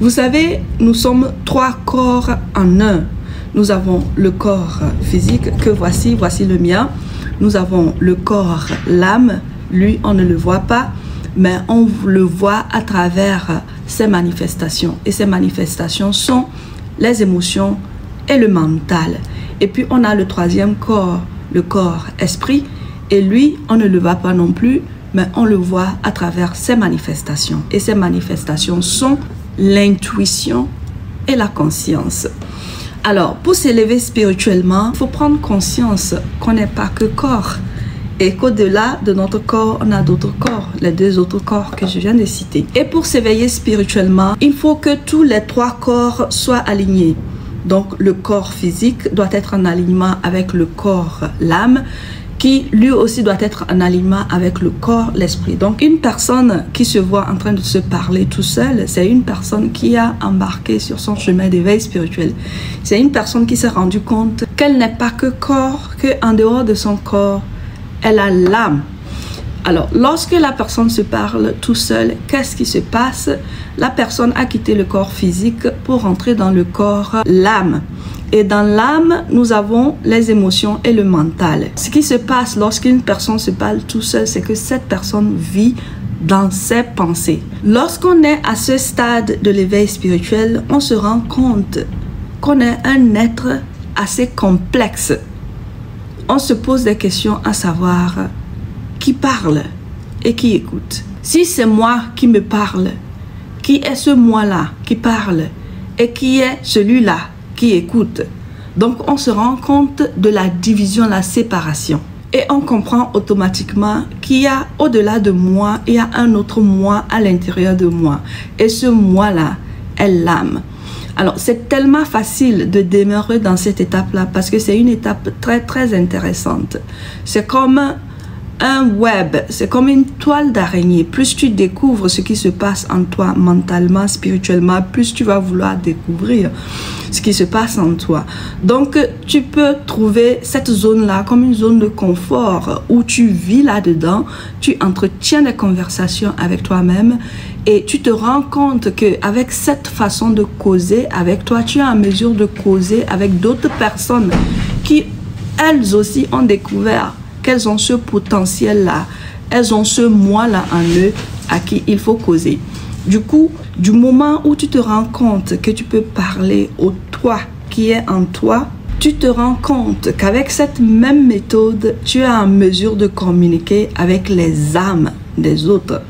Vous savez, nous sommes 3 corps en un. Nous avons le corps physique que voici le mien. Nous avons le corps, l'âme. Lui, on ne le voit pas, mais on le voit à travers ses manifestations. Et ces manifestations sont les émotions et le mental. Et puis, on a le 3e corps, le corps esprit. Et lui, on ne le voit pas non plus, mais on le voit à travers ses manifestations. Et ces manifestations sont l'intuition et la conscience. Alors, pour s'élever spirituellement, il faut prendre conscience qu'on n'est pas que corps. Et qu'au-delà de notre corps, on a d'autres corps, les 2 autres corps que je viens de citer. Et pour s'éveiller spirituellement, il faut que tous les 3 corps soient alignés. Donc, le corps physique doit être en alignement avec le corps, l'âme, qui lui aussi doit être en alignement avec le corps, l'esprit. Donc, une personne qui se voit en train de se parler tout seul, c'est une personne qui a embarqué sur son chemin d'éveil spirituel. C'est une personne qui s'est rendue compte qu'elle n'est pas que corps, qu'en dehors de son corps, elle a l'âme. Alors, lorsque la personne se parle tout seul, qu'est-ce qui se passe? La personne a quitté le corps physique pour rentrer dans le corps, l'âme. Et dans l'âme, nous avons les émotions et le mental. Ce qui se passe lorsqu'une personne se parle tout seul, c'est que cette personne vit dans ses pensées. Lorsqu'on est à ce stade de l'éveil spirituel, on se rend compte qu'on est un être assez complexe. On se pose des questions à savoir qui parle et qui écoute. Si c'est moi qui me parle, qui est ce moi-là qui parle et qui est celui-là qui écoute? Donc on se rend compte de la division, la séparation. Et on comprend automatiquement qu'il y a au-delà de moi, il y a un autre moi à l'intérieur de moi. Et ce moi-là est l'âme. Alors c'est tellement facile de demeurer dans cette étape-là parce que c'est une étape très intéressante. C'est comme un web, c'est comme une toile d'araignée. Plus tu découvres ce qui se passe en toi mentalement, spirituellement, plus tu vas vouloir découvrir ce qui se passe en toi. Donc, tu peux trouver cette zone-là comme une zone de confort où tu vis là-dedans, tu entretiens des conversations avec toi-même et tu te rends compte qu'avec cette façon de causer avec toi, tu es en mesure de causer avec d'autres personnes qui, elles aussi, ont découvert qu'elles ont ce potentiel-là, elles ont ce moi-là en eux à qui il faut causer. Du coup, du moment où tu te rends compte que tu peux parler au toi qui est en toi, tu te rends compte qu'avec cette même méthode, tu es en mesure de communiquer avec les âmes des autres.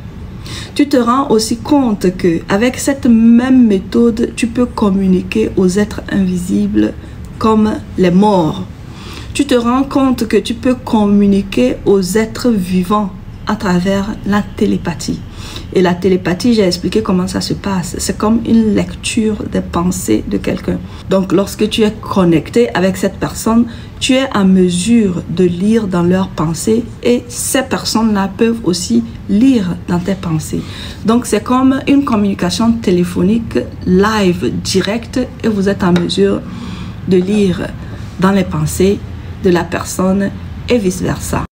Tu te rends aussi compte qu'avec cette même méthode, tu peux communiquer aux êtres invisibles comme les morts. Tu te rends compte que tu peux communiquer aux êtres vivants à travers la télépathie. Et la télépathie, j'ai expliqué comment ça se passe. C'est comme une lecture des pensées de quelqu'un. Donc, lorsque tu es connecté avec cette personne, tu es en mesure de lire dans leurs pensées et ces personnes-là peuvent aussi lire dans tes pensées. Donc, c'est comme une communication téléphonique live, directe et vous êtes en mesure de lire dans les pensées de la personne et vice-versa.